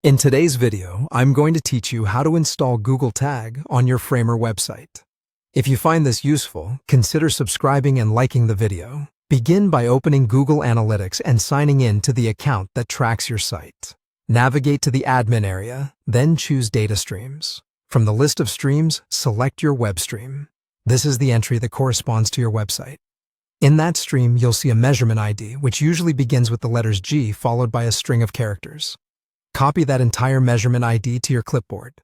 In today's video, I'm going to teach you how to install Google Tag on your Framer website. If you find this useful, consider subscribing and liking the video. Begin by opening Google Analytics and signing in to the account that tracks your site. Navigate to the admin area, then choose Data Streams. From the list of streams, select your web stream. This is the entry that corresponds to your website. In that stream, you'll see a measurement ID, which usually begins with the letters G followed by a string of characters. Copy that entire measurement ID to your clipboard.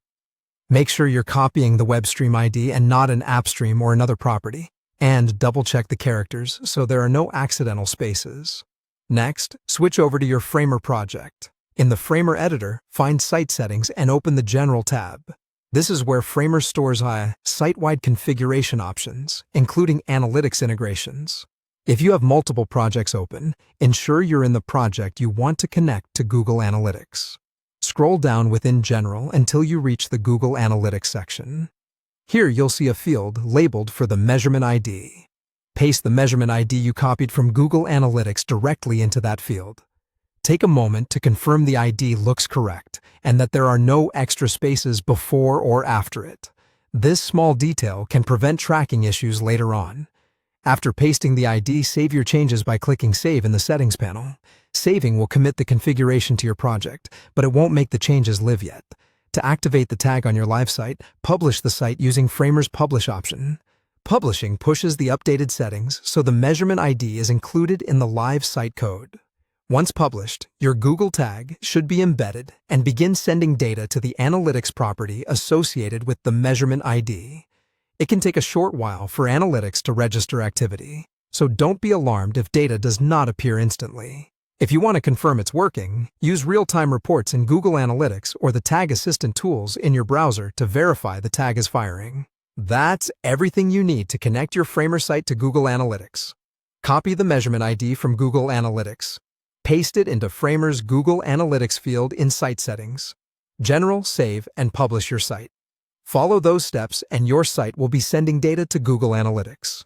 Make sure you're copying the web stream ID and not an app stream or another property, and double-check the characters so there are no accidental spaces. Next, switch over to your Framer project. In the Framer editor, find Site Settings and open the General tab. This is where Framer stores site-wide configuration options, including analytics integrations. If you have multiple projects open, ensure you're in the project you want to connect to Google Analytics. Scroll down within General until you reach the Google Analytics section. Here you'll see a field labeled for the measurement ID. Paste the measurement ID you copied from Google Analytics directly into that field. Take a moment to confirm the ID looks correct and that there are no extra spaces before or after it. This small detail can prevent tracking issues later on. After pasting the ID, save your changes by clicking Save in the Settings panel. Saving will commit the configuration to your project, but it won't make the changes live yet. To activate the tag on your live site, publish the site using Framer's Publish option. Publishing pushes the updated settings, so the measurement ID is included in the live site code. Once published, your Google tag should be embedded and begin sending data to the analytics property associated with the measurement ID. It can take a short while for analytics to register activity, so don't be alarmed if data does not appear instantly. If you want to confirm it's working, use real-time reports in Google Analytics or the Tag Assistant tools in your browser to verify the tag is firing. That's everything you need to connect your Framer site to Google Analytics. Copy the measurement ID from Google Analytics. Paste it into Framer's Google Analytics field in Site Settings. General, save, and publish your site. Follow those steps and your site will be sending data to Google Analytics.